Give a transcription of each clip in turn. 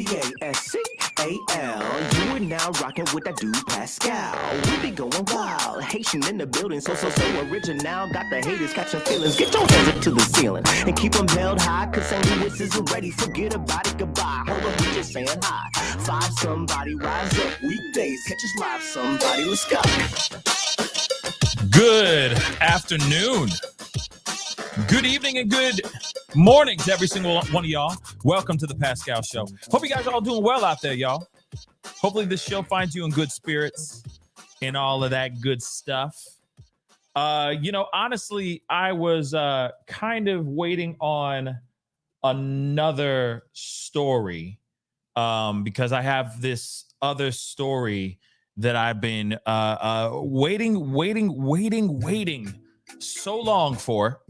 Pascal. You are now rocking with that dude Pascal. We be going wild, Haitian in the building, so original. Got the haters catching feelings. Get your hands up to the ceiling and keep them held high, cause St. Louis isn't ready. Forget about it, goodbye. Hold up, we just saying hi. Five somebody, rise up. Weekdays, catch us live, somebody. Let's go. Good afternoon, good evening, and good morning to every single one of y'all. Welcome to the Pascal Show. Hope you guys are all doing well out there, y'all. Hopefully this show finds you in good spirits and all of that good stuff. Honestly, I was kind of waiting on another story because I have this other story that I've been waiting so long for.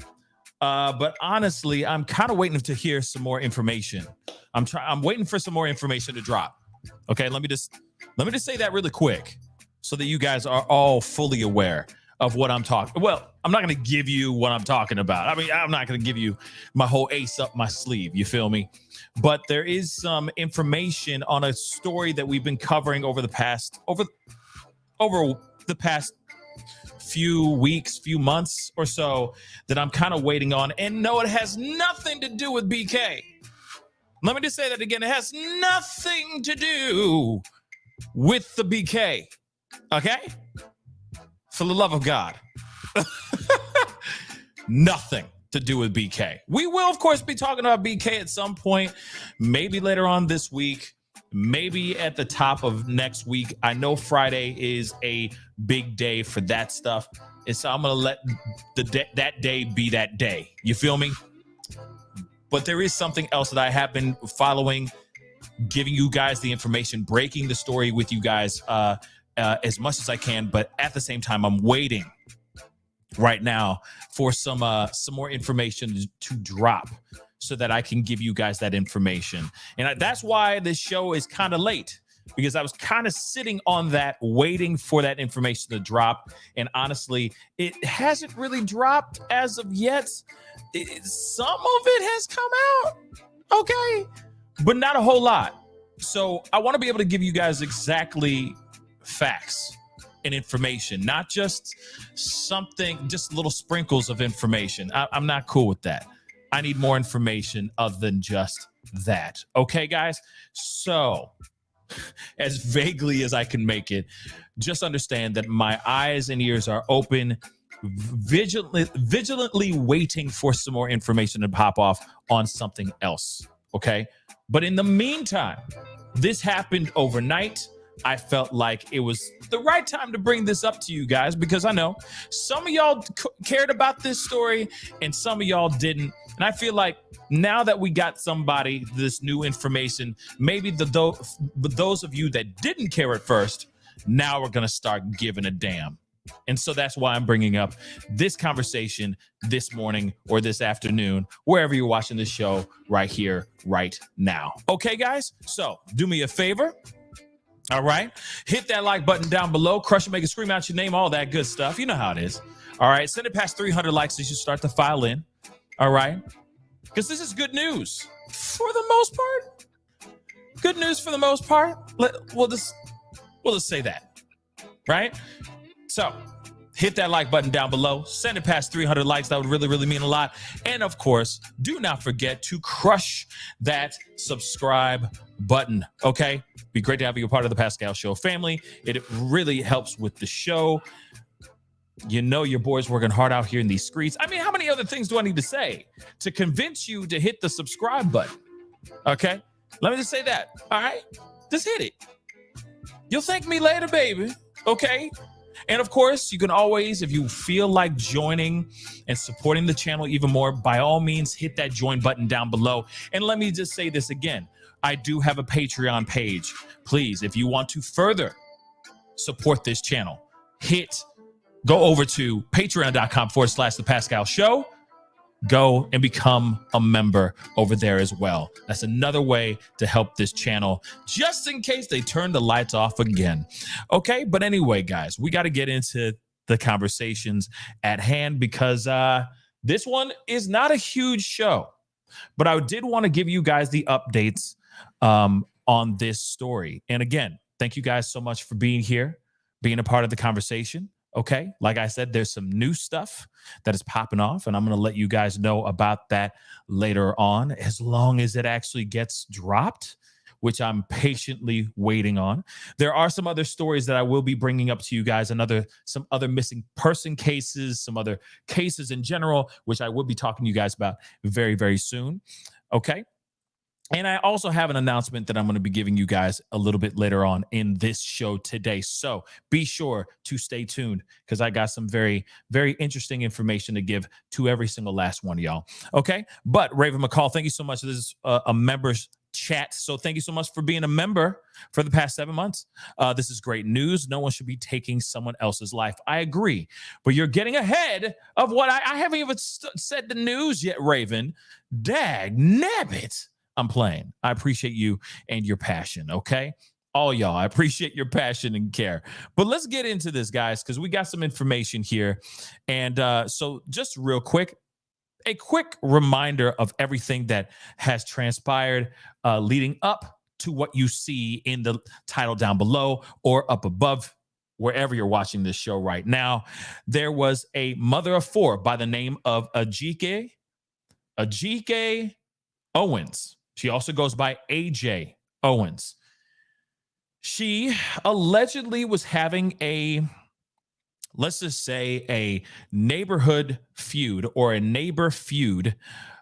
But honestly, I'm kind of waiting to hear some more information. I'm waiting for some more information to drop. Okay, let me just say that really quick so that you guys are all fully aware of what I'm talking. Well, I'm not going to give you what I'm talking about. I mean, I'm not going to give you my whole ace up my sleeve. You feel me? But there is some information on a story that we've been covering over the past few weeks, few months or so that I'm kind of waiting on. And no, it has nothing to do with BK. Let me just say that again. It has nothing to do with the BK. Okay? For the love of God. Nothing to do with BK. We will, of course, be talking about BK at some point, maybe later on this week, maybe at the top of next week. I know Friday is a big day for that stuff, and so I'm going to let that day be that day. You feel me? But there is something else that I have been following, giving you guys the information, breaking the story with you guys as much as I can. But at the same time, I'm waiting right now for some more information to drop so that I can give you guys that information. And that's why this show is kind of late, because I was kind of sitting on that, waiting for that information to drop. And honestly, it hasn't really dropped as of yet. Some of it has come out, okay, but not a whole lot. So I want to be able to give you guys exactly facts and information, not just just little sprinkles of information. I'm not cool with that. I need more information other than just that. Okay, guys? So, as vaguely as I can make it, just understand that my eyes and ears are open, vigilantly waiting for some more information to pop off on something else. Okay? But in the meantime, this happened overnight. I felt like it was the right time to bring this up to you guys, because I know some of y'all cared about this story and some of y'all didn't. And I feel like now that we got this new information, maybe those of you that didn't care at first, now we're going to start giving a damn. And so that's why I'm bringing up this conversation this morning or this afternoon, wherever you're watching this show, right here, right now. Okay, guys? So do me a favor. All right. Hit that like button down below. Crush it, make it scream out your name, all that good stuff. You know how it is. All right. Send it past 300 likes as you start to file in. All right. Because this is good news for the most part. Good news for the most part. We'll just say that. Right. So hit that like button down below. Send it past 300 likes. That would really, really mean a lot. And of course, do not forget to crush that subscribe button. Okay. Be great to have you a part of the Pascal Show family. It really helps with the show. You know your boy's working hard out here in these streets. I mean, how many other things do I need to say to convince you to hit the subscribe button? Okay? Let me just say that. All right? Just hit it. You'll thank me later, baby. Okay? And of course, you can always, if you feel like joining and supporting the channel even more, by all means, hit that join button down below. And let me just say this again. I do have a Patreon page. Please, if you want to further support this channel, go over to patreon.com/The Pascal Show. Go and become a member over there as well. That's another way to help this channel, just in case they turn the lights off again. Okay, but anyway, guys, we got to get into the conversations at hand, because this one is not a huge show. But I did want to give you guys the updates on this story. And again, thank you guys so much for being here, being a part of the conversation. Okay. Like I said, there's some new stuff that is popping off, and I'm going to let you guys know about that later on, as long as it actually gets dropped, which I'm patiently waiting on. There are some other stories that I will be bringing up to you guys, some other missing person cases, some other cases in general, which I will be talking to you guys about very, very soon. Okay. And I also have an announcement that I'm going to be giving you guys a little bit later on in this show today. So be sure to stay tuned, because I got some very, very interesting information to give to every single last one of y'all. Okay. But Raven McCall, thank you so much. This is a members chat. So thank you so much for being a member for the past 7 months. This is great news. No one should be taking someone else's life. I agree. But you're getting ahead of what I haven't even said the news yet, Raven. Dag nabbit. I'm playing. I appreciate you and your passion, okay? All y'all, I appreciate your passion and care. But let's get into this, guys, because we got some information here. And so just real quick, a quick reminder of everything that has transpired leading up to what you see in the title down below or up above, wherever you're watching this show right now. There was a mother of 4 by the name of Ajike Owens. She also goes by Ajike Owens. She allegedly was having let's just say a neighborhood feud or a neighbor feud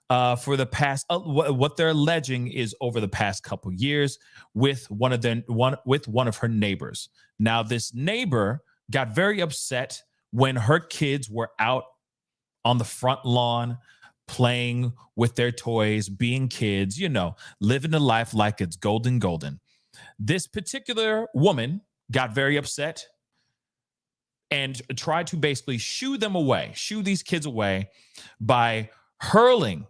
for the past, what they're alleging is over the past couple years with one of her neighbors. Now, this neighbor got very upset when her kids were out on the front lawn playing with their toys, being kids, living the life like it's golden. This particular woman got very upset and tried to basically shoo these kids away by hurling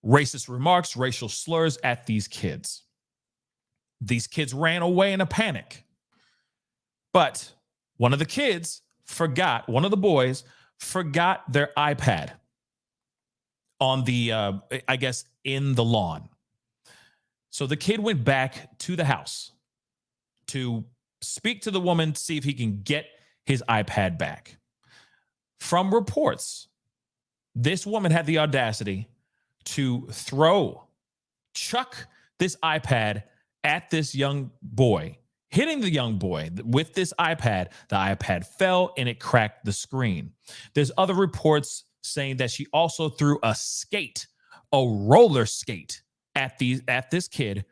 racist remarks, racial slurs at these kids. These kids ran away in a panic. But one of the boys forgot their iPad on the, I guess, in the lawn. So the kid went back to the house to speak to the woman, see if he can get his iPad back. From reports, this woman had the audacity to chuck this iPad at this young boy, hitting the young boy with this iPad. The iPad fell and it cracked the screen. There's other reports saying that she also threw a roller skate at this kid,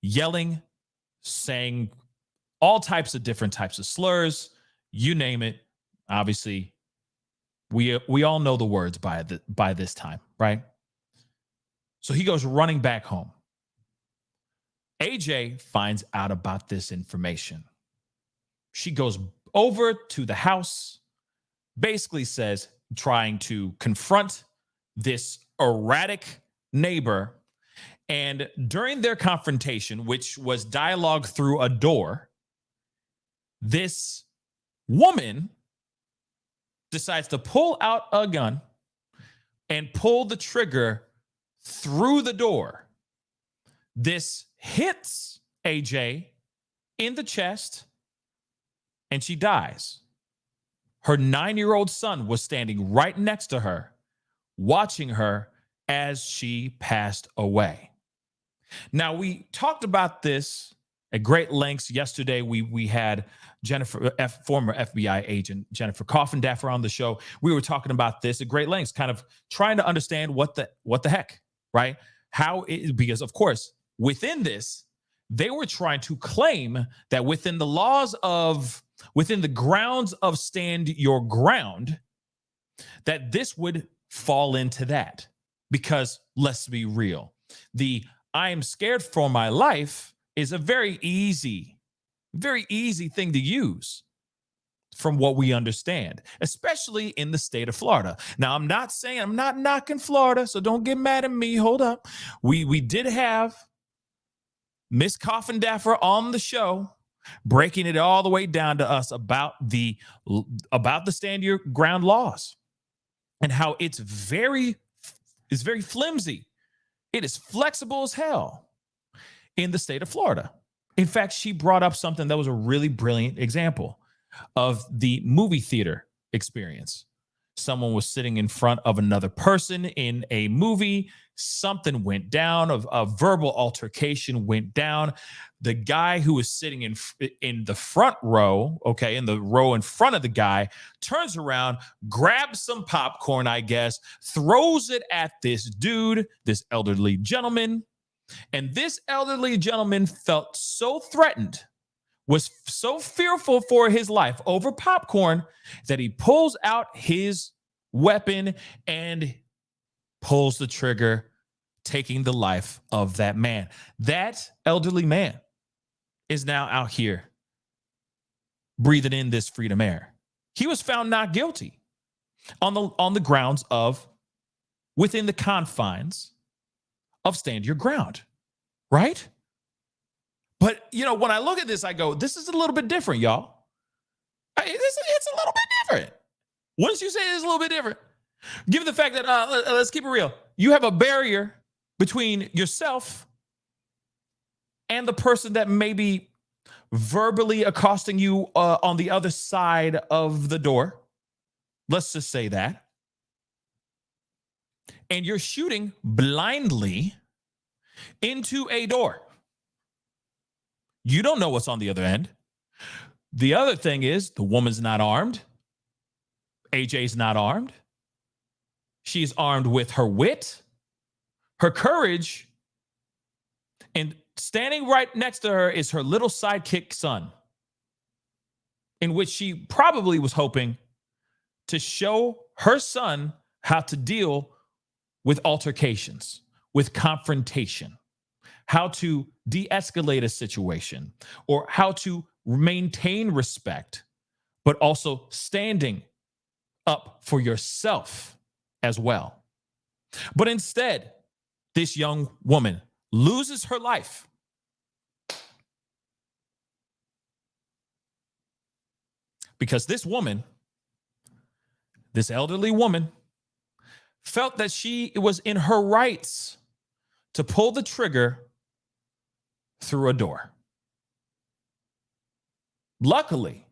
yelling, saying all types of different types of slurs, you name it. Obviously, we all know the words by this time, right? So he goes running back home. AJ finds out about this information. She goes over to the house, basically says, trying to confront this erratic neighbor. And during their confrontation, which was dialogue through a door, this woman decides to pull out a gun and pull the trigger through the door. This hits AJ in the chest and she dies. Her 9-year-old son was standing right next to her, watching her as she passed away. Now, we talked about this at great lengths yesterday. We had former FBI agent Jennifer Coffindaffer on the show. We were talking about this at great lengths, kind of trying to understand what the heck, right? Because of course, within this, they were trying to claim that within the grounds of stand your ground, that this would fall into that. Because let's be real, the I am scared for my life is a very easy thing to use from what we understand, especially in the state of Florida. Now, I'm not knocking Florida, so don't get mad at me. Hold up. We did have Miss Coffindaffer on the show, breaking it all the way down to us about the stand your ground laws and how it's very flimsy. It is flexible as hell. in the state of Florida. In fact, she brought up something that was a really brilliant example of the movie theater experience. Someone was sitting in front of another person in a movie. Something went down. A verbal altercation went down. The guy who was sitting in the front row, okay, in the row in front of the guy, turns around, grabs some popcorn, I guess, throws it at this dude, this elderly gentleman. And this elderly gentleman felt so threatened, was so fearful for his life over popcorn, that he pulls out his weapon and pulls the trigger, taking the life of that man. That elderly man is now out here breathing in this freedom air. He was found not guilty on the grounds of within the confines of stand your ground, right? But, when I look at this, I go, this is a little bit different, y'all. It's a little bit different. Once you say it's a little bit different, given the fact that, let's keep it real, you have a barrier between yourself and the person that may be verbally accosting you on the other side of the door. Let's just say that. And you're shooting blindly into a door. You don't know what's on the other end. The other thing is the woman's not armed. AJ's not armed. She's armed with her wit, her courage, and standing right next to her is her little sidekick son, in which she probably was hoping to show her son how to deal with altercations, with confrontation, how to de-escalate a situation, or how to maintain respect, but also standing up for yourself as well. But instead, this young woman loses her life because this woman, this elderly woman, felt that she was in her rights to pull the trigger through a door. Luckily,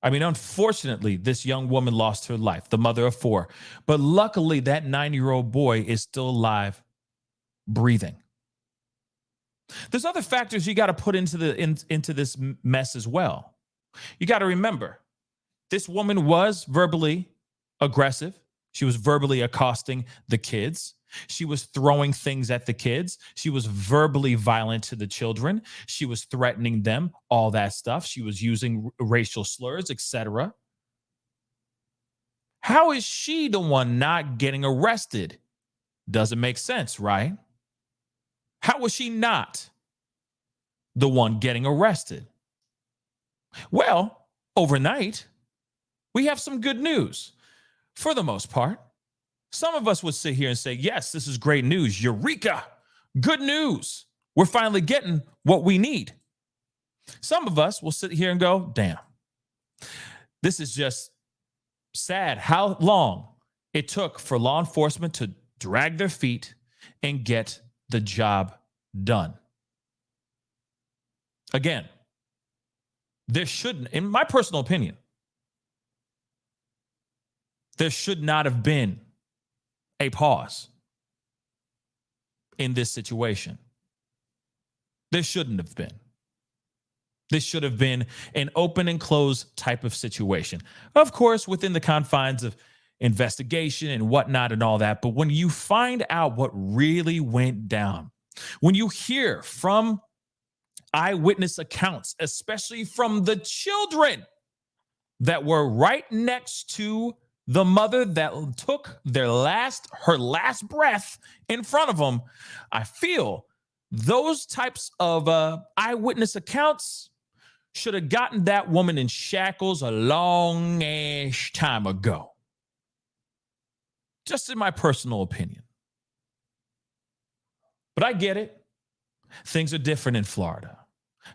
unfortunately, this young woman lost her life, the mother of 4. But luckily, that 9-year-old boy is still alive, breathing. There's other factors you got to put into this mess as well. You got to remember, this woman was verbally aggressive. She was verbally accosting the kids. She was throwing things at the kids. She was verbally violent to the children. She was threatening them, all that stuff. She was using racial slurs, etc. How is she the one not getting arrested? Doesn't make sense, right? How was she not the one getting arrested? Well, overnight, we have some good news. For the most part, some of us would sit here and say, yes, this is great news. Eureka! Good news. We're finally getting what we need. Some of us will sit here and go, damn, this is just sad how long it took for law enforcement to drag their feet and get the job done. Again, there shouldn't, in my personal opinion, there should not have been a pause in this situation. There shouldn't have been. This should have been an open and close type of situation. Of course, within the confines of investigation and whatnot and all that. But when you find out what really went down, when you hear from eyewitness accounts, especially from the children that were right next to the mother that took her last breath in front of them, I feel those types of eyewitness accounts should have gotten that woman in shackles a long-ass time ago. Just in my personal opinion. But I get it. Things are different in Florida.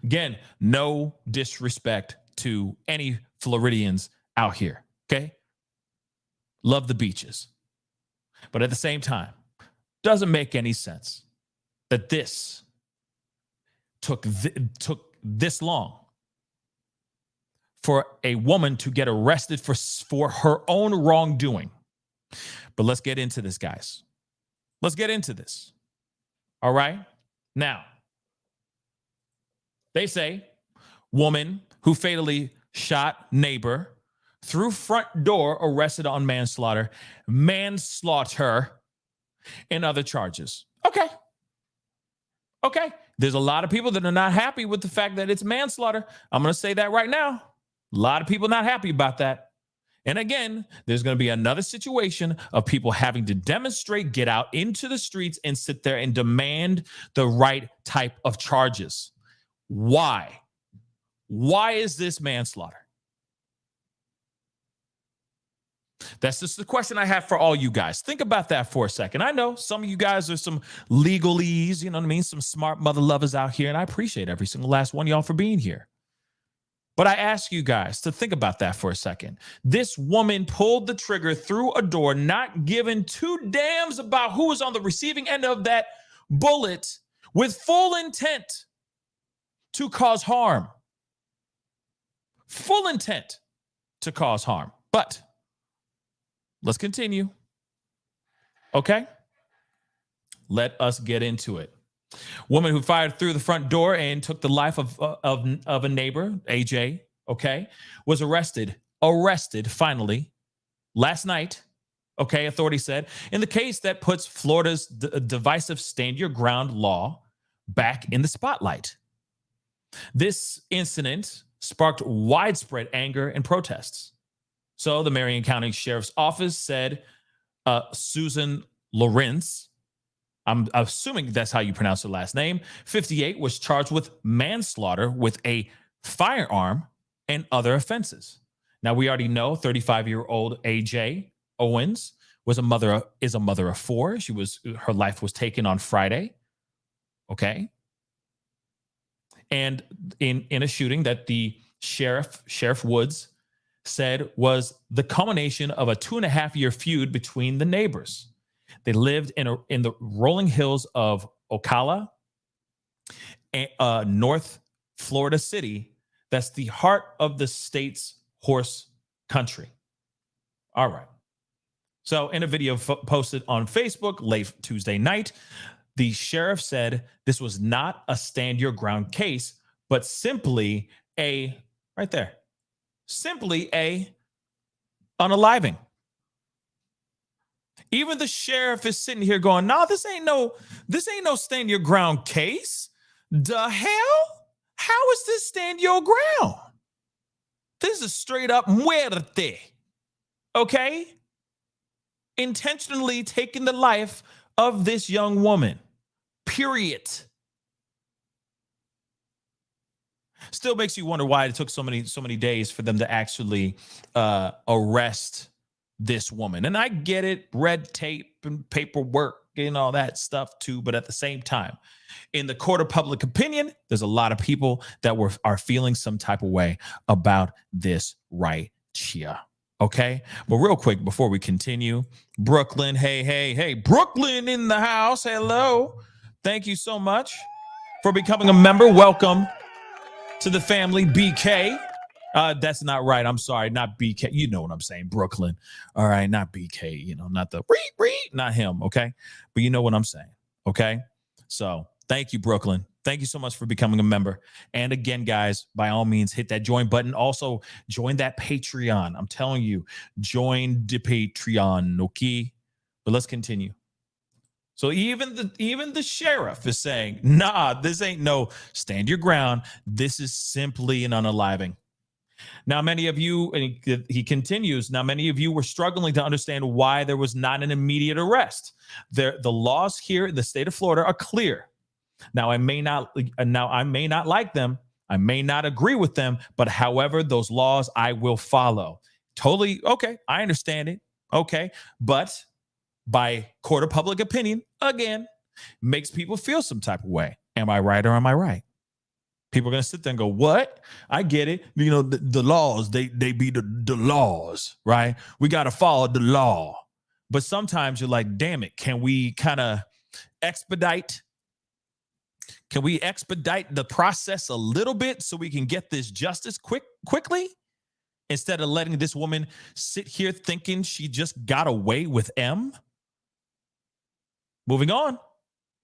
Again, no disrespect to any Floridians out here, okay? Love the beaches. But at the same time, doesn't make any sense that this took this long for a woman to get arrested for her own wrongdoing. But let's get into this, guys. Let's get into this. All right? Now, they say woman who fatally shot neighbor through front door arrested on manslaughter, and other charges. Okay. There's a lot of people that are not happy with the fact that it's manslaughter. I'm going to say that right now. A lot of people not happy about that. And again, there's going to be another situation of people having to demonstrate, get out into the streets and sit there and demand the right type of charges. Why? Why is this manslaughter? That's just the question I have for all you guys. Think about that for a second. I know some of you guys are some legalese, you know what I mean? Some smart mother lovers out here, and I appreciate every single last one of y'all for being here. But I ask you guys to think about that for a second. This woman pulled the trigger through a door, not giving two damns about who was on the receiving end of that bullet, with full intent to cause harm. Full intent to cause harm. But let's continue. Okay? Let us get into it. Woman who fired through the front door and took the life of a neighbor, AJ, okay, was arrested finally last night, okay, authorities said, in the case that puts Florida's divisive stand your ground law back in the spotlight. This incident sparked widespread anger and protests. So the Marion County Sheriff's Office said Susan Lawrence, I'm assuming that's how you pronounce her last name, 58, was charged with manslaughter with a firearm and other offenses. Now, we already know 35-year-old Ajike Owens is a mother of four. Her life was taken on Friday. Okay. And in a shooting that the Sheriff Woods said was the culmination of a 2.5-year feud between the neighbors. They lived in the rolling hills of Ocala, North Florida City. That's the heart of the state's horse country. All right. So in a video posted on Facebook late Tuesday night, the sheriff said this was not a stand your ground case, but simply a unaliving. Even the sheriff is sitting here going, "No, this ain't no stand your ground case. The hell? How is this stand your ground? This is straight up muerte." Okay? Intentionally taking the life of this young woman. Period. Still makes you wonder why it took so many days for them to actually arrest this woman. And I get it, red tape and paperwork and all that stuff too. But at the same time, in the court of public opinion, there's a lot of people that are feeling some type of way about this right here. Okay. But real quick, before we continue, Brooklyn, hey, Brooklyn in the house. Hello. Thank you so much for becoming a member. Welcome to the family, BK. That's not right. I'm sorry. Not BK. You know what I'm saying. Brooklyn. All right. Not BK. You know, not the not him. Okay. But you know what I'm saying. Okay. So thank you, Brooklyn. Thank you so much for becoming a member. And again, guys, by all means, hit that join button. Also, join that Patreon. I'm telling you, join the Patreon. Okay. But let's continue. So even the sheriff is saying, nah, this ain't no stand your ground. This is simply an unaliving. Now, many of you, and he continues, now many of you were struggling to understand why there was not an immediate arrest. The laws here in the state of Florida are clear. Now, I may not like them. I may not agree with them, but however, those laws I will follow. Totally, okay, I understand it. Okay, but by court of public opinion, again, makes people feel some type of way. Am I right or am I right? People are going to sit there and go, what? I get it. You know, the laws, they be the laws, right? We got to follow the law. But sometimes you're like, damn it, can we kind of expedite? Can we expedite the process a little bit so we can get this justice quickly? Instead of letting this woman sit here thinking she just got away with M? Moving on.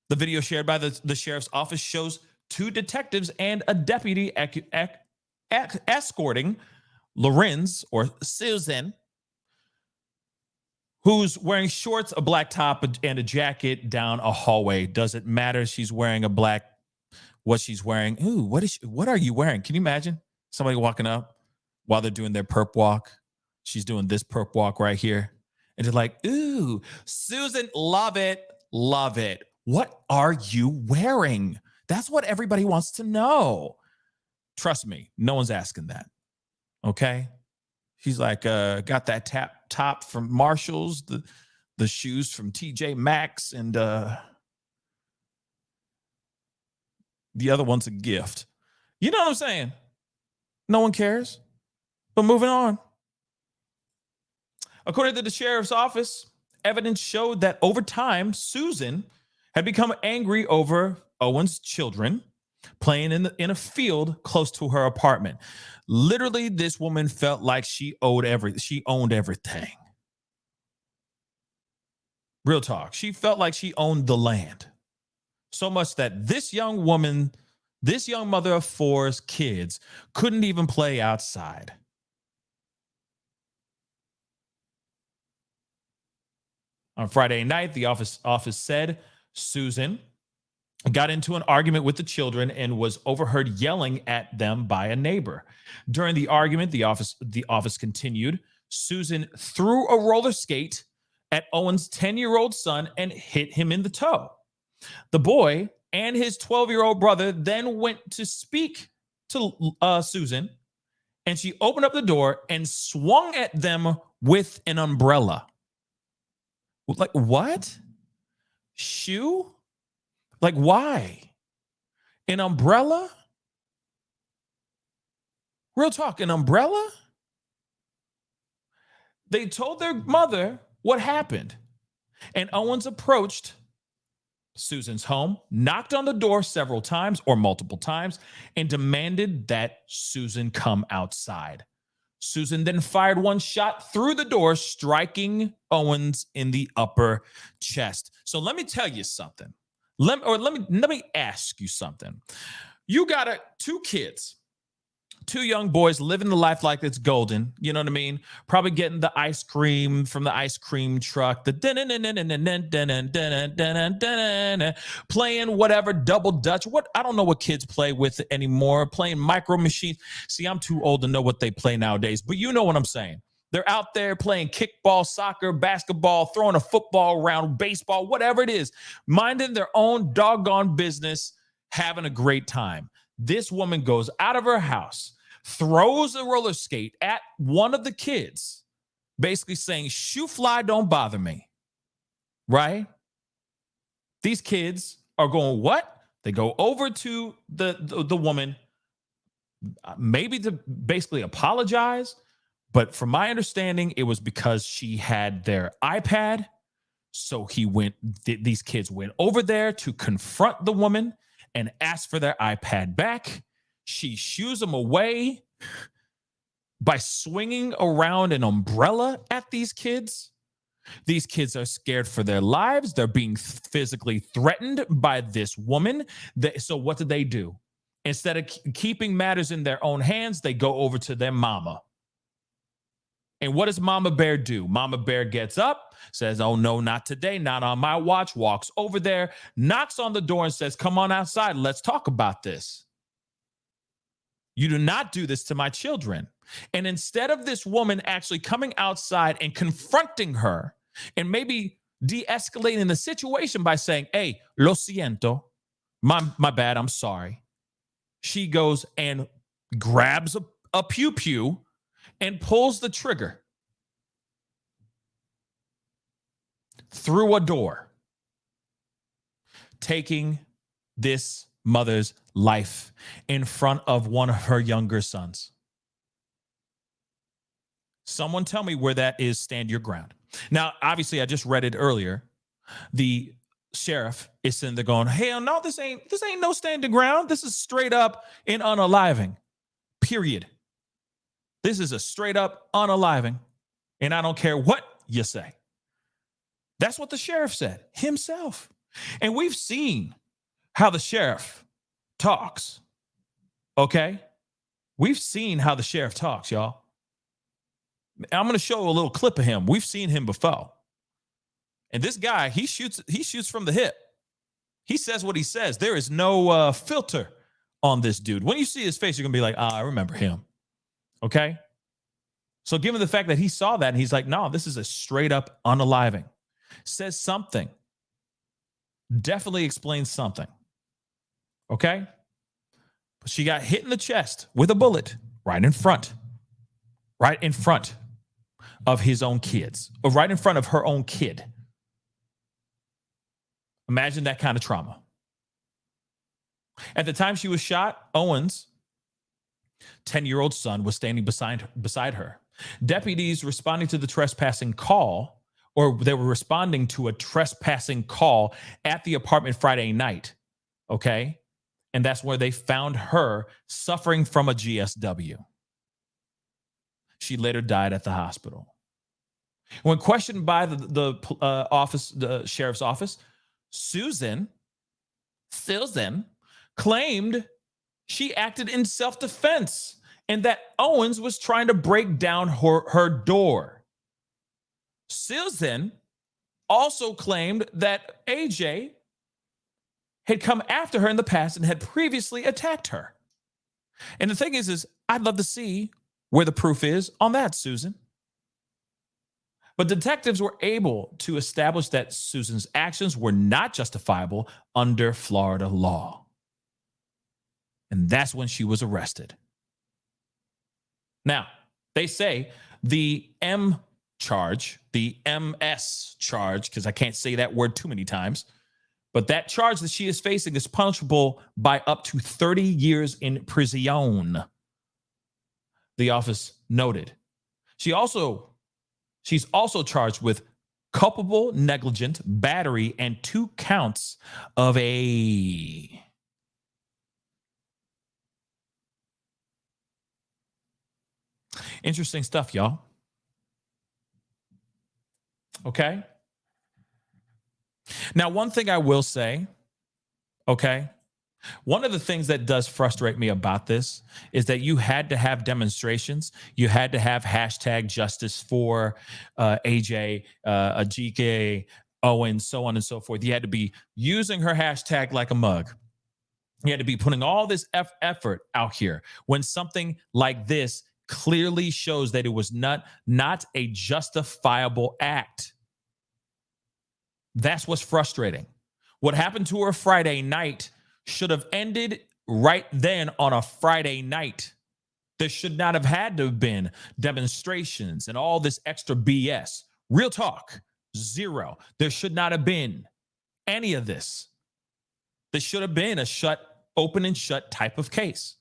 The video shared by the sheriff's office shows 2 detectives and a deputy escorting Lorenz, or Susan, who's wearing shorts, a black top, and a jacket down a hallway. Doesn't matter. She's wearing what she's wearing. Ooh, what are you wearing? Can you imagine somebody walking up while they're doing their perp walk? She's doing this perp walk right here. And they're like, ooh, Susan, love it. Love it. What are you wearing? That's what everybody wants to know. Trust me, no one's asking that. Okay? She's like, got that top from Marshall's, the shoes from TJ Maxx, and the other one's a gift. You know what I'm saying? No one cares. But moving on. According to the sheriff's office, evidence showed that over time, Susan had become angry over Owens' children playing in a field close to her apartment. Literally, this woman felt like she owned everything. Real talk. She felt like she owned the land. So much that this young woman, this young mother of 4's kids, couldn't even play outside. On Friday night, the office said Susan got into an argument with the children and was overheard yelling at them by a neighbor. During the argument, the office continued. Susan threw a roller skate at Owen's 10-year-old son and hit him in the toe. The boy and his 12-year-old brother then went to speak to Susan, and she opened up the door and swung at them with an umbrella. Like, what? Shoe? Like, why? An umbrella? Real talk, an umbrella? They told their mother what happened. And Owens approached Susan's home, knocked on the door several times or multiple times, and demanded that Susan come outside. Susan then fired one shot through the door, striking Owens in the upper chest. So let me tell you something. Let me ask you something. You got 2 kids, 2 young boys living the life like it's golden. You know what I mean? Probably getting the ice cream from the ice cream truck, playing whatever double dutch. What, I don't know what kids play with anymore. Playing micro machines. See, I'm too old to know what they play nowadays, but you know what I'm saying. They're out there playing kickball, soccer, basketball, throwing a football around, baseball, whatever it is, minding their own doggone business, having a great time. This woman goes out of her house, throws a roller skate at one of the kids, basically saying, shoe fly, don't bother me. Right? These kids are going, what? They go over to the woman, maybe to basically apologize. But from my understanding, it was because she had their iPad. So these kids went over there to confront the woman and ask for their iPad back. She shoos them away by swinging around an umbrella at these kids. These kids are scared for their lives. They're being physically threatened by this woman. So what do? Instead of keeping matters in their own hands, they go over to their mama. And what does Mama Bear do? Mama Bear gets up, says, oh, no, not today, not on my watch, walks over there, knocks on the door and says, come on outside, let's talk about this. You do not do this to my children. And instead of this woman actually coming outside and confronting her and maybe de-escalating the situation by saying, hey, lo siento, my bad, I'm sorry. She goes and grabs a pew-pew and pulls the trigger through a door, taking this mother's life in front of one of her younger sons. Someone tell me where that is. Stand your ground. Now, obviously, I just read it earlier. The sheriff is sitting there going, hell no, this ain't no standing ground. This is straight up an unaliving, period. This is a straight up unaliving, and I don't care what you say. That's what the sheriff said himself. And we've seen how the sheriff talks, okay? We've seen how the sheriff talks, y'all. I'm going to show a little clip of him. We've seen him before. And this guy, he shoots from the hip. He says what he says. There is no filter on this dude. When you see his face, you're going to be like, I remember him. Okay? So given the fact that he saw that, and he's like, no, this is a straight up unaliving. Says something. Definitely explains something. Okay? But she got hit in the chest with a bullet right in front of his own kids, or right in front of her own kid. Imagine that kind of trauma. At the time she was shot, Owens' 10-year-old son was standing beside her. Deputies responding to the trespassing call, or they were responding to a trespassing call at the apartment Friday night, okay? And that's where they found her suffering from a GSW. She later died at the hospital. When questioned by the sheriff's office, Susan claimed she acted in self-defense and that Owens was trying to break down her door. Susan also claimed that AJ had come after her in the past and had previously attacked her. And the thing is I'd love to see where the proof is on that, Susan. But detectives were able to establish that Susan's actions were not justifiable under Florida law. And that's when she was arrested. Now, they say the MS charge, because I can't say that word too many times, but that charge that she is facing is punishable by up to 30 years in prison. The office noted. She's also charged with culpable negligent battery and 2 counts of a interesting stuff, y'all. Okay. Now, one thing I will say, okay, one of the things that does frustrate me about this is that you had to have demonstrations. You had to have hashtag justice for AJ, Ajike Owens, so on and so forth. You had to be using her hashtag like a mug. You had to be putting all this effort out here when something like this clearly shows that it was not a justifiable act. That's what's frustrating. What happened to her Friday night should have ended right then on a Friday night. There should not have had to have been demonstrations and all this extra BS. Real talk, zero. There should not have been any of this. This should have been a open and shut type of case.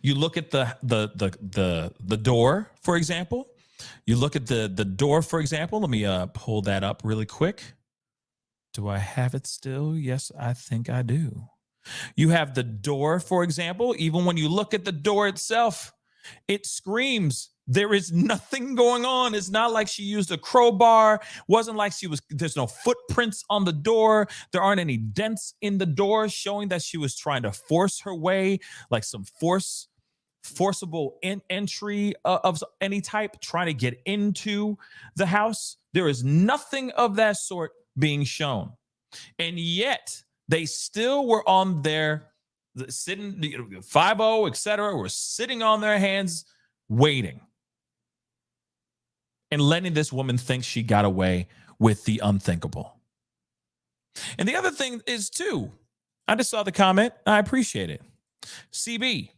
You look at the door, for example. You look at the door, for example. Let me pull that up really quick. Do I have it still? Yes, I think I do. You have the door, for example. Even when you look at the door itself, it screams there is nothing going on. It's not like she used a crowbar. Wasn't like there's no footprints on the door. There aren't any dents in the door showing that she was trying to force her way, like some forcible entry of any type, trying to get into the house. There is nothing of that sort being shown. And yet they still were on their sitting, 5-0, etc. were sitting on their hands waiting and letting this woman think she got away with the unthinkable. And the other thing is, too, I just saw the comment. I appreciate it. CBG,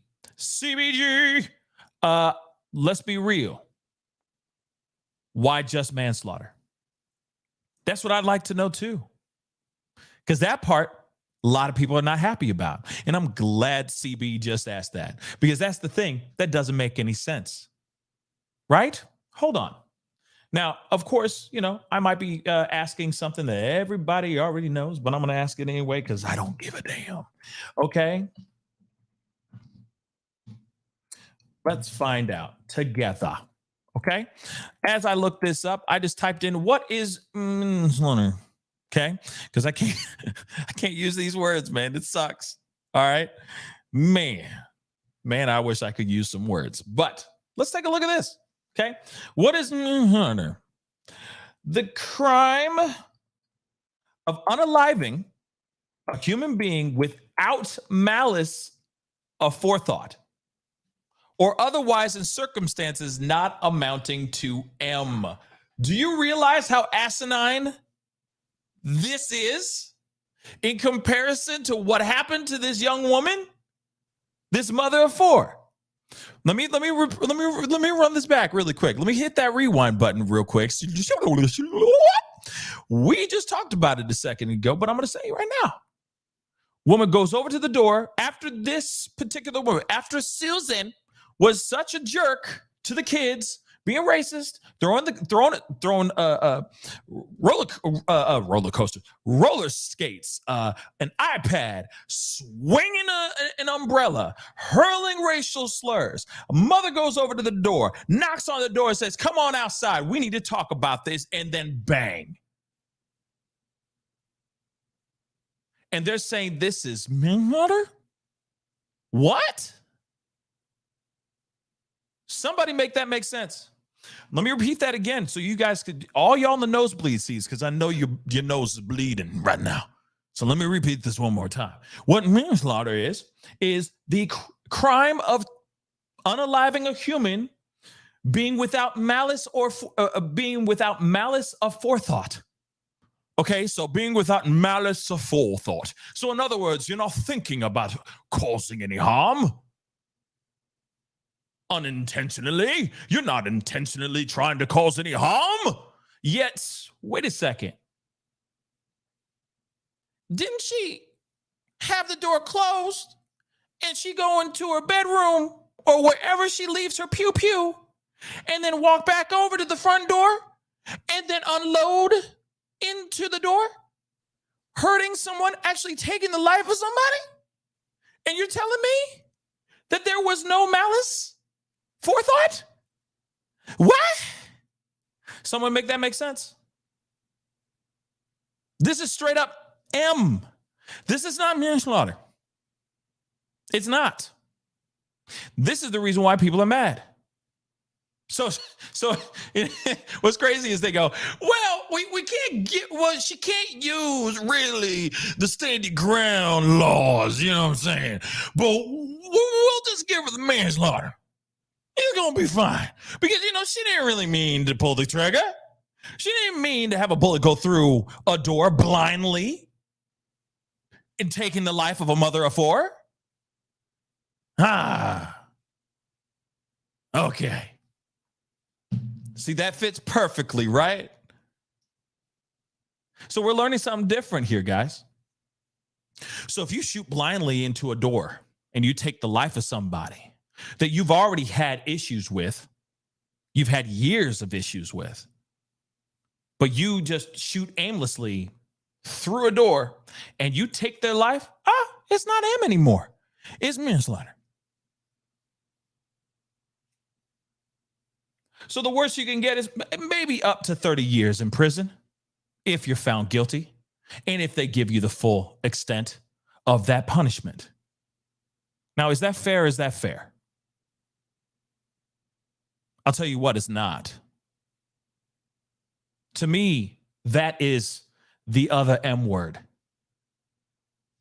let's be real. Why just manslaughter? That's what I'd like to know, too. Because that part, a lot of people are not happy about. And I'm glad CB just asked that. Because that's the thing that doesn't make any sense. Right? Hold on. Now, of course, I might be asking something that everybody already knows, but I'm going to ask it anyway because I don't give a damn. Okay. Let's find out together. Okay. As I look this up, I just typed in what is manslaughter. Okay. Because I can't I can't use these words, man. It sucks. All right. Man, I wish I could use some words, but let's take a look at this. Okay. What is manslaughter? The crime of unaliving a human being without malice of forethought, or otherwise in circumstances not amounting to M. Do you realize how asinine this is in comparison to what happened to this young woman, this mother of four? Let me run this back really quick. Let me hit that rewind button real quick. We just talked about it a second ago, but I'm going to say it right now. Woman goes over to the door after this particular woman, after Susan was such a jerk to the kids, being racist, throwing roller skates, an iPad, swinging an umbrella, hurling racial slurs. A mother goes over to the door, knocks on the door, and says, "Come on outside. We need to talk about this." And then bang. And they're saying this is manslaughter? What? Somebody make that make sense. Let me repeat that again so you guys could, all y'all in the nosebleed seats, because I know your nose is bleeding right now. So let me repeat this one more time. What manslaughter is the crime of unaliving a human being without malice or being without malice of forethought. Okay, so being without malice of forethought. So in other words, you're not thinking about causing any harm. Unintentionally. You're not intentionally trying to cause any harm. Yet, wait a second. Didn't she have the door closed and she go into her bedroom or wherever she leaves her pew and then walk back over to the front door and then unload into the door, hurting someone, actually taking the life of somebody? And you're telling me that there was no malice? Forethought? What? Someone make that make sense? This is straight up M. This is not manslaughter. It's not. This is the reason why people are mad. So what's crazy is they go, well, we can't she can't use really the stand your ground laws, you know what I'm saying? But we'll just give her the manslaughter. It's going to be fine. Because, she didn't really mean to pull the trigger. She didn't mean to have a bullet go through a door blindly and taking the life of a mother of four. Okay. See, that fits perfectly, right? So we're learning something different here, guys. So if you shoot blindly into a door and you take the life of somebody that you've already had issues with, you've had years of issues with, but you just shoot aimlessly through a door and you take their life, it's not him anymore. It's manslaughter. So the worst you can get is maybe up to 30 years in prison if you're found guilty and if they give you the full extent of that punishment. Now, is that fair? Is that fair? I'll tell you what, it's not. To me, that is the other M word.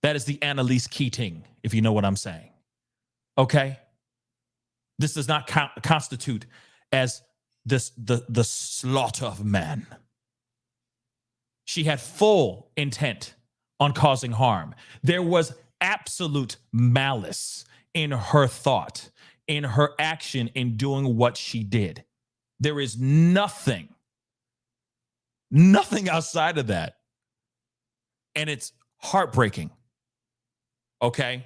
That is the Annalise Keating, if you know what I'm saying. Okay? This does not constitute as the slaughter of man. She had full intent on causing harm. There was absolute malice in her thought, in her action, in doing what she did. There is nothing outside of that. And it's heartbreaking. Okay?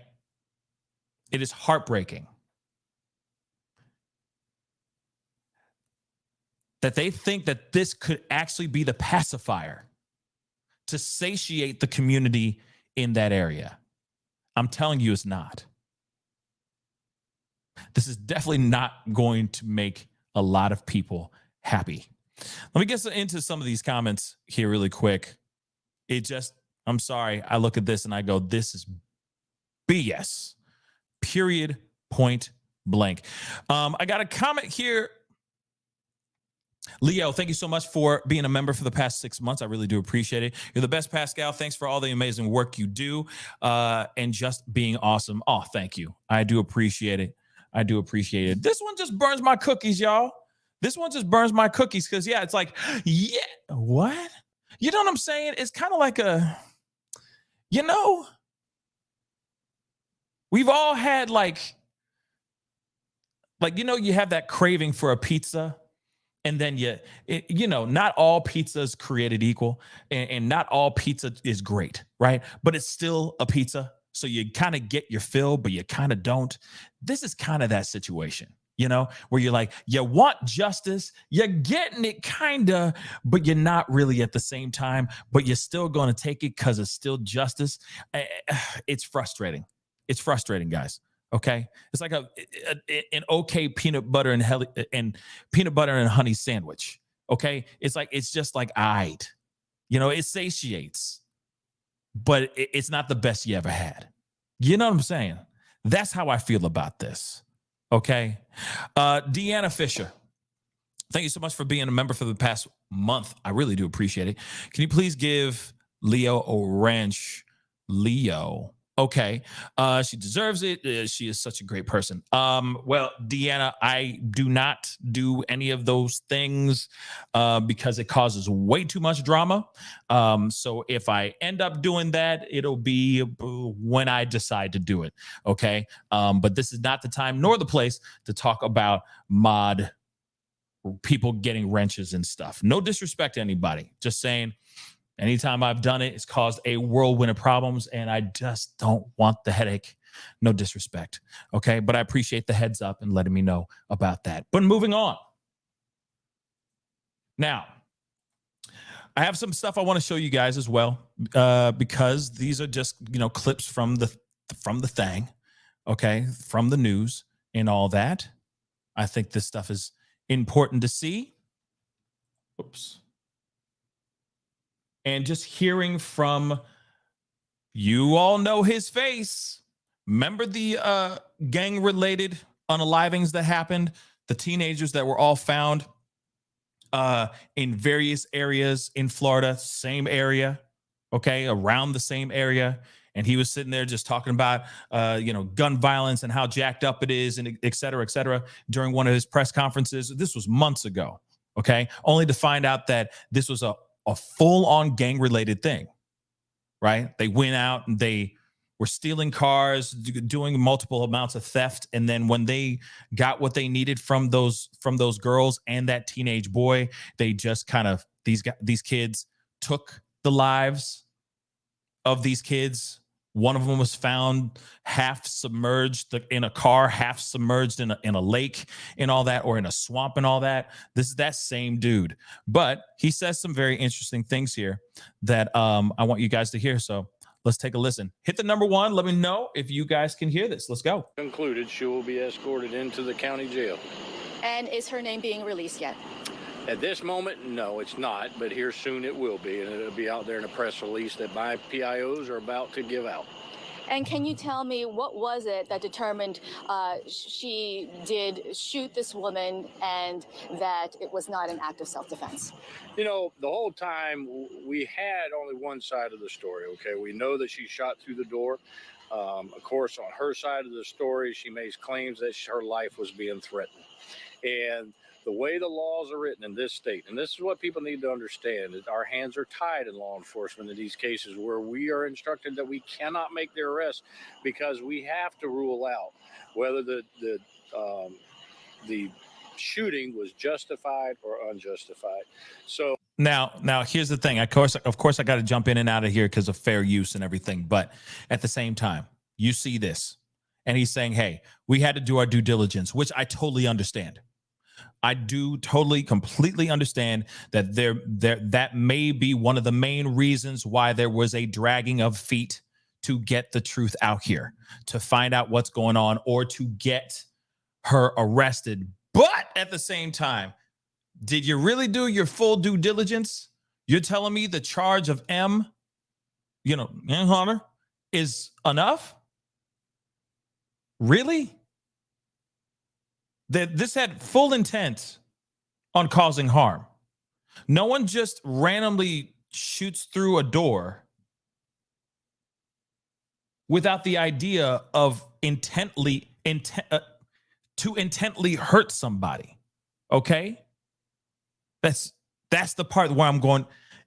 It is heartbreaking. that they think that this could actually be the pacifier to satiate the community in that area. I'm telling you, it's not. This is definitely not going to make a lot of people happy. Let me get into some of these comments here really quick. I'm sorry. I look at this and I go, this is BS. Period. Point blank. I got a comment here. Leo, thank you so much for being a member for the past 6 months. I really do appreciate it. You're the best, Pascal. Thanks for all the amazing work you do and just being awesome. Oh, thank you. I do appreciate it. I do appreciate it. This one just burns my cookies, y'all. This one just burns my cookies because, yeah, it's like, yeah, what? You know what I'm saying? It's kind of like we've all had you have that craving for a pizza. And then, not all pizza is created equal and not all pizza is great, right? But it's still a pizza. So you kind of get your fill, but you kind of don't. This is kind of that situation, where you're like, you want justice, you're getting it kind of, but you're not really at the same time, but you're still going to take it because it's still justice. It's frustrating. It's frustrating, guys. Okay, it's like an okay peanut butter and honey sandwich. Okay, it's just like it satiates, but it's not the best you ever had. You know what I'm saying? That's how I feel about this. Okay, Deanna Fisher, thank you so much for being a member for the past month. I really do appreciate it. Can you please give Leo a wrench? Leo. Okay. She deserves it. She is such a great person. Well, Deanna, I do not do any of those things because it causes way too much drama. So if I end up doing that, it'll be when I decide to do it. Okay. But this is not the time nor the place to talk about mod people getting wrenches and stuff. No disrespect to anybody. Just saying, anytime I've done it, it's caused a whirlwind of problems, and I just don't want the headache. No disrespect, okay? But I appreciate the heads up and letting me know about that. But moving on. Now, I have some stuff I want to show you guys as well because these are just, clips from the thing, okay, from the news and all that. I think this stuff is important to see. Oops. And just hearing from, you all know his face. Remember the gang-related unalivings that happened? The teenagers that were all found in various areas in Florida, same area, okay, around the same area. And he was sitting there just talking about, gun violence and how jacked up it is and et cetera, during one of his press conferences. This was months ago, okay, only to find out that this was a full-on gang-related thing, right? They went out and they were stealing cars, doing multiple amounts of theft, and then when they got what they needed from those girls and that teenage boy, they just kind of these kids took the lives of these kids. One of them was found half submerged in a car, half submerged in a lake and all that, or in a swamp and all that. This is that same dude. But he says some very interesting things here that I want you guys to hear. So let's take a listen. Hit the number 1. Let me know if you guys can hear this. Let's go. Concluded, she will be escorted into the county jail. And is her name being released yet? At this moment, no, it's not, but here soon it will be, and it'll be out there in a press release that my PIOs are about to give out. And can you tell me what was it that determined she did shoot this woman and that it was not an act of self-defense? The whole time we had only one side of the story, okay? We know that she shot through the door. Of course, on her side of the story, she makes claims that her life was being threatened. And the way the laws are written in this state, and this is what people need to understand, is our hands are tied in law enforcement in these cases where we are instructed that we cannot make the arrest because we have to rule out whether the shooting was justified or unjustified. So now here's the thing. Of course, I got to jump in and out of here because of fair use and everything. But at the same time, you see this, and he's saying, "Hey, we had to do our due diligence," which I totally understand. I do totally, completely understand that that may be one of the main reasons why there was a dragging of feet to get the truth out here, to find out what's going on, or to get her arrested. But at the same time, did you really do your full due diligence? You're telling me the charge of manslaughter is enough? Really? That this had full intent on causing harm. No one just randomly shoots through a door without the idea of to intently hurt somebody. Okay? That's the part where I'm going,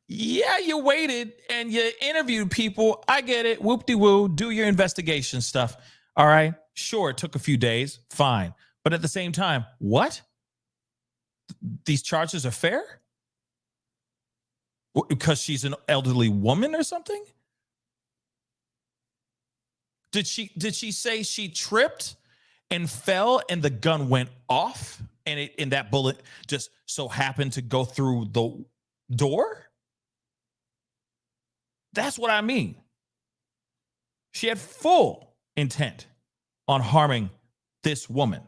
yeah, you waited and you interviewed people. I get it. Whoop-de-woo. Do your investigation stuff. All right. Sure, it took a few days. Fine. But at the same time, what? These charges are fair? Because she's an elderly woman or something? Did she say she tripped and fell and the gun went off and that bullet just so happened to go through the door? That's what I mean. She had full intent on harming this woman.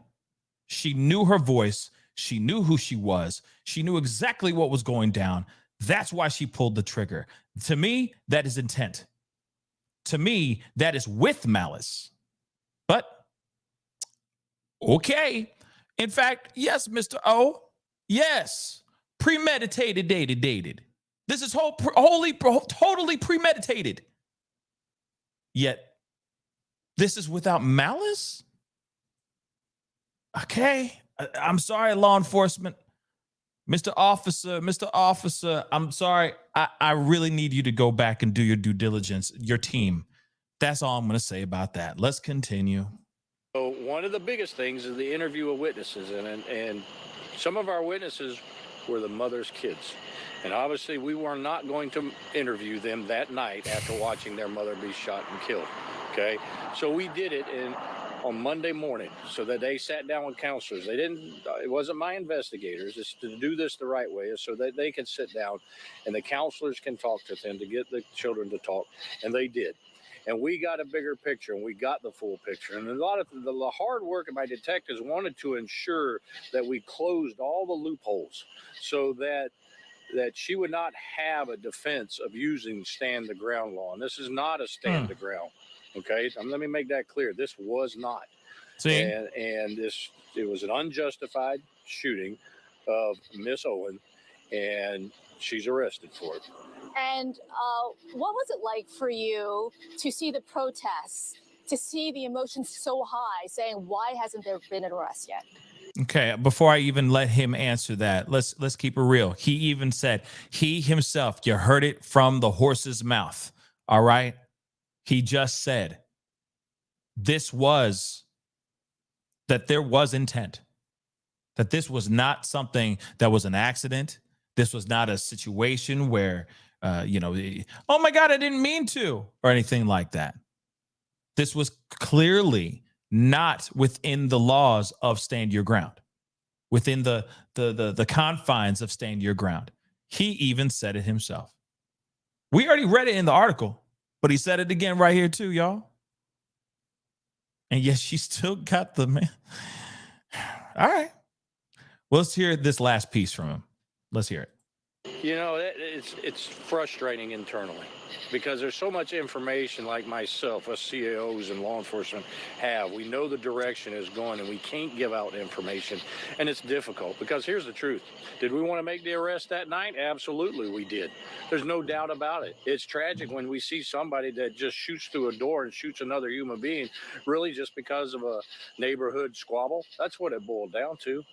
She knew her voice. She knew who she was. She knew exactly what was going down. That's why she pulled the trigger. To me, that is intent. To me, that is with malice. But, okay. In fact, yes, Mr. O. Yes. Premeditated, dated. This is totally premeditated. Yet, this is without malice? Okay. I'm sorry, law enforcement. Mr. Officer, I'm sorry. I really need you to go back and do your due diligence, your team. That's all I'm going to say about that. Let's continue. So one of the biggest things is the interview of witnesses, and some of our witnesses were the mother's kids. And obviously we were not going to interview them that night after watching their mother be shot and killed. Okay. So we did it on Monday morning so that they sat down with counselors. It wasn't my investigators. It's to do this the right way so that they can sit down and the counselors can talk to them to get the children to talk. And they did. And we got a bigger picture and we got the full picture. And a lot of the hard work of my detectives wanted to ensure that we closed all the loopholes so that she would not have a defense of using stand the ground law. And this is not a stand the ground. Okay, let me make that clear. This was not. See? And it was an unjustified shooting of Miss Owen, and she's arrested for it. And what was it like for you to see the protests, to see the emotions so high, saying, why hasn't there been an arrest yet? Okay, before I even let him answer that, let's keep it real. He even said, he himself, you heard it from the horse's mouth. All right? He just said there was intent, that this was not something that was an accident. This was not a situation where, oh my God, I didn't mean to, or anything like that. This was clearly not within the laws of stand your ground, within the confines of stand your ground. He even said it himself. We already read it in the article, but he said it again right here too, y'all. And yes, she still got the man. All right. Well, let's hear this last piece from him. Let's hear it. You know, it's frustrating internally because there's so much information like myself, us CAOs and law enforcement have. We know the direction is going and we can't give out information. And it's difficult because here's the truth. Did we want to make the arrest that night? Absolutely, we did. There's no doubt about it. It's tragic when we see somebody that just shoots through a door and shoots another human being, really just because of a neighborhood squabble. That's what it boiled down to.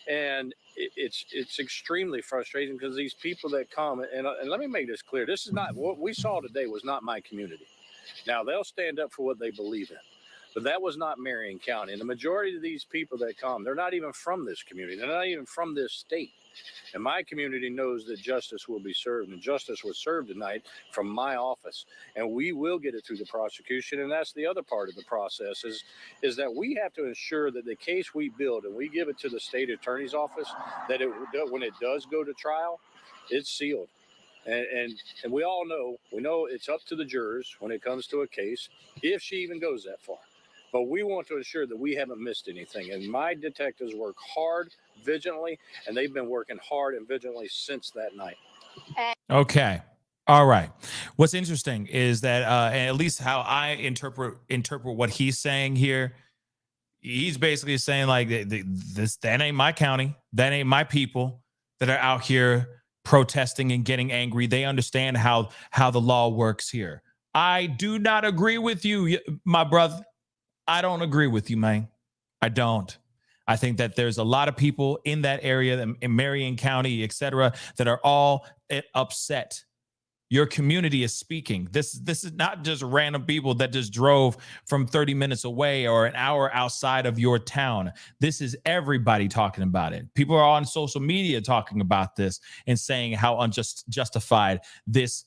And it's extremely frustrating because these people that come, and let me make this clear, this is not, what we saw today was not my community. Now, they'll stand up for what they believe in. But that was not Marion County. And the majority of these people that come, they're not even from this community. They're not even from this state. And my community knows that justice will be served, and justice was served tonight from my office. And we will get it through the prosecution. And that's the other part of the process is that we have to ensure that the case we build and we give it to the state attorney's office, that when it does go to trial, it's sealed. And we all know, it's up to the jurors when it comes to a case, if she even goes that far. But we want to ensure that we haven't missed anything. And my detectives work hard, vigilantly, and they've been working hard and vigilantly since that night. Okay. All right. What's interesting is that, at least how I interpret what he's saying here, he's basically saying like, that ain't my county. That ain't my people that are out here protesting and getting angry. They understand how the law works here. I do not agree with you, my brother. I don't agree with you, man. I don't. I think that there's a lot of people in that area, in Marion County, et cetera, that are all upset. Your community is speaking. This is not just random people that just drove from 30 minutes away or an hour outside of your town. This is everybody talking about it. People are on social media talking about this and saying how unjustified this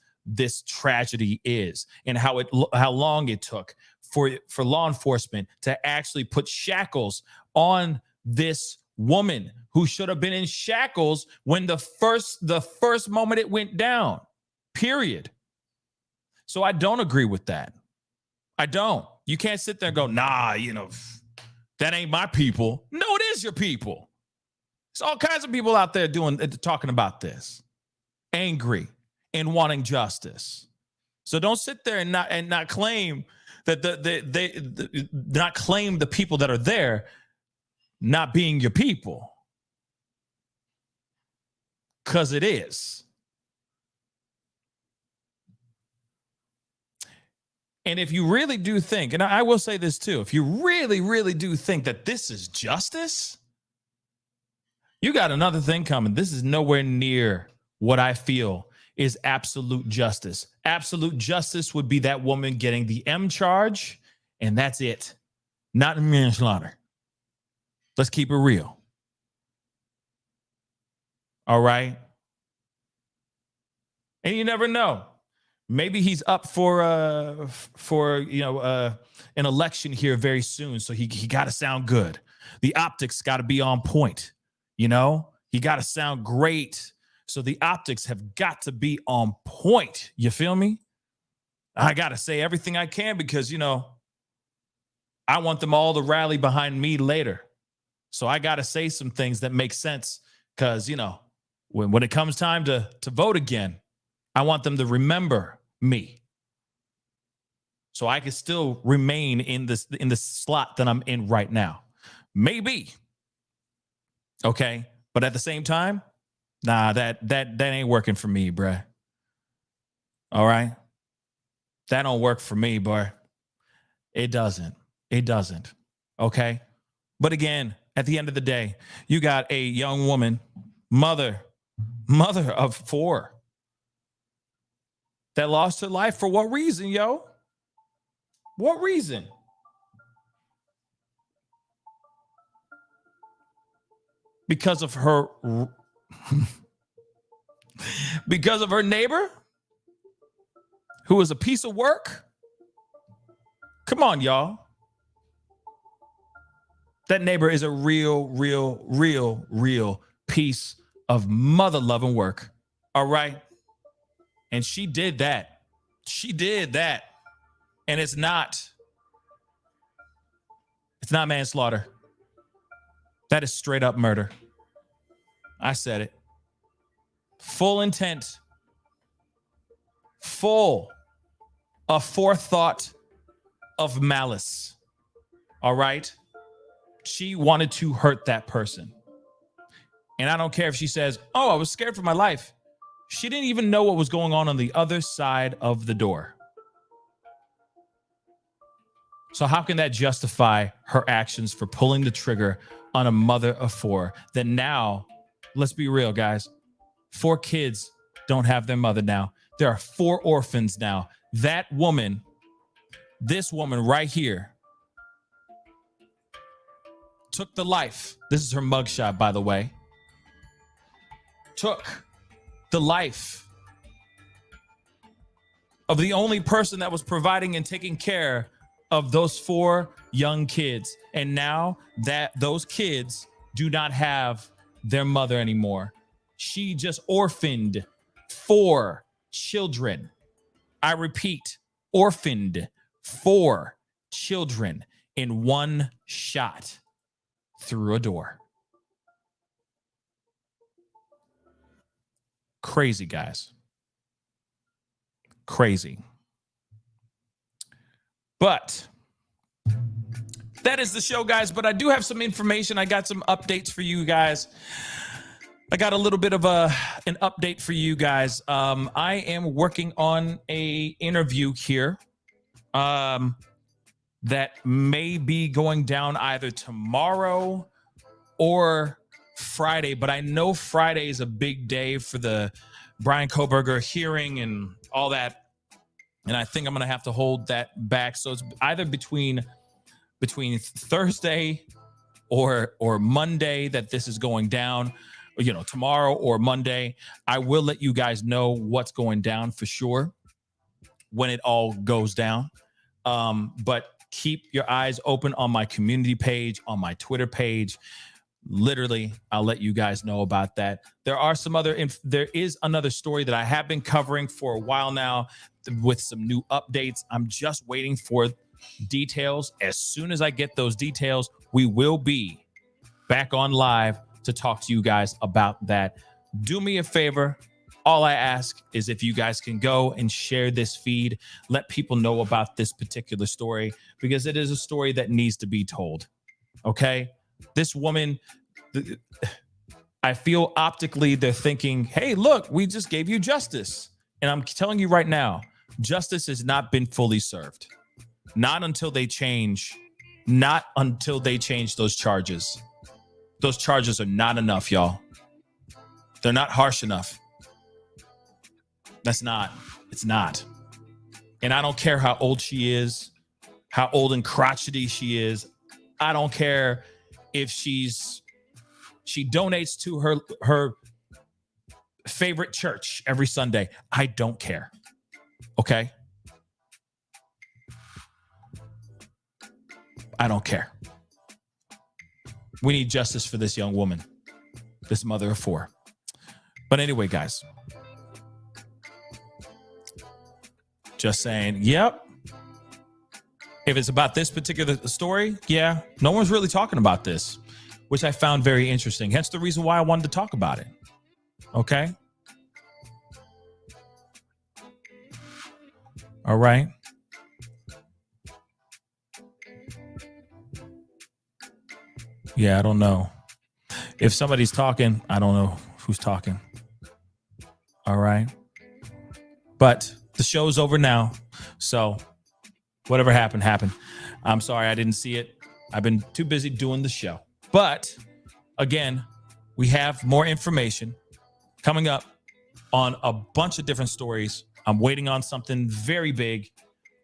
tragedy is, and how long it took for law enforcement to actually put shackles on this woman who should have been in shackles when the first moment it went down. Period. So I don't agree with that. I don't. You can't sit there and go, nah, that ain't my people. No, it is your people. There's all kinds of people out there talking about this, angry and wanting justice. So don't sit there and not claim that not claim the people that are there not being your people, because it is. And if you really do think, and I will say this too, if you really, really do think that this is justice, you got another thing coming. This is nowhere near what I feel is absolute justice. Absolute justice would be that woman getting the M charge, and that's it. Not manslaughter. Let's keep it real. All right? And you never know. Maybe he's up for an election here very soon, so he got to sound good. The optics got to be on point. He got to sound great. So the optics have got to be on point. You feel me? I got to say everything I can because, I want them all to rally behind me later. So I got to say some things that make sense because, when it comes time to vote again, I want them to remember me. So I can still remain in the slot that I'm in right now. Maybe. Okay. But at the same time, nah, that ain't working for me, bruh. All right. That don't work for me, boy. It doesn't. Okay. But again, at the end of the day, you got a young woman, mother of 4, that lost her life for what reason, yo? What reason? Because of her neighbor who is a piece of work? Come on, y'all. That neighbor is a real piece of mother-loving work. All right? And she did that. And it's not manslaughter. That is straight up murder. I said it. Full intent. Full of forethought of malice. All right? She wanted to hurt that person. And I don't care if she says, oh, I was scared for my life. She didn't even know what was going on the other side of the door. So how can that justify her actions for pulling the trigger on a mother of 4? That now, let's be real, guys, 4 kids don't have their mother now. There are 4 orphans now. That woman, this woman right here, took the life. This is her mugshot, by the way. Took the life of the only person that was providing and taking care of those 4 young kids. And now that those kids do not have their mother anymore. She just orphaned 4 children. I repeat, orphaned 4 children in one shot through a door. Crazy, guys. Crazy. But that is the show, guys. But I do have some information. I got some updates for you guys. I got a little bit of an update for you guys. I am working on a interview here that may be going down either tomorrow or Friday. But I know Friday is a big day for the Brian Koberger hearing and all that. And I think I'm going to have to hold that back. So it's either between Thursday or Monday that this is going down, tomorrow or Monday. I will let you guys know what's going down for sure when it all goes down. But keep your eyes open on my community page, on my Twitter page. Literally, I'll let you guys know about that. There is another story that I have been covering for a while now with some new updates. I'm just waiting for details. As soon as I get those details, we will be back on live to talk to you guys about that. Do me a favor. All I ask is if you guys can go and share this feed, let people know about this particular story, because it is a story that needs to be told. Okay? This woman, I feel optically they're thinking, hey, look, we just gave you justice. And I'm telling you right now, justice has not been fully served. Not until they change those charges. Those charges are not enough, y'all. They're not harsh enough. It's not. And I don't care how old she is, how old and crotchety she is. I don't care if she donates to her favorite church every Sunday. I don't care. Okay? I don't care. We need justice for this young woman, this mother of 4. But anyway, guys, just saying, yep. If it's about this particular story, yeah, no one's really talking about this, which I found very interesting. Hence the reason why I wanted to talk about it. Okay? All right. Yeah, I don't know. If somebody's talking, I don't know who's talking. All right. But the show's over now. So whatever happened, happened. I'm sorry I didn't see it. I've been too busy doing the show. But again, we have more information coming up on a bunch of different stories. I'm waiting on something very big,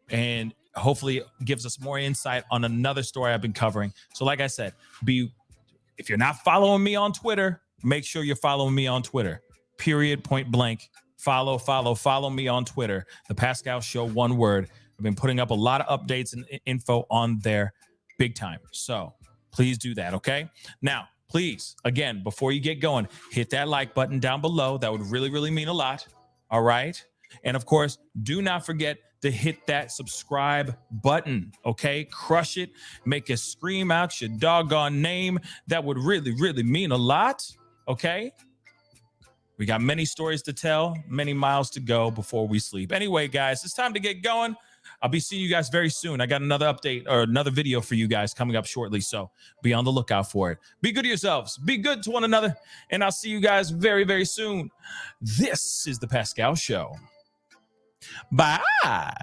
and hopefully it gives us more insight on another story I've been covering. So like I said, if you're not following me on Twitter, make sure you're following me on Twitter. Period, point blank. Follow me on Twitter. The Pascal Show, one word. I've been putting up a lot of updates and info on there big time. So please do that, okay? Now, please, again, before you get going, hit that like button down below. That would really, really mean a lot, all right? And of course, do not forget to hit that subscribe button, okay? Crush it. Make us scream out your doggone name. That would really, really mean a lot, okay? We got many stories to tell, many miles to go before we sleep. Anyway, guys, it's time to get going. I'll be seeing you guys very soon. I got another update or another video for you guys coming up shortly, so be on the lookout for it. Be good to yourselves. Be good to one another, and I'll see you guys very, very soon. This is The Pascal Show. Bye.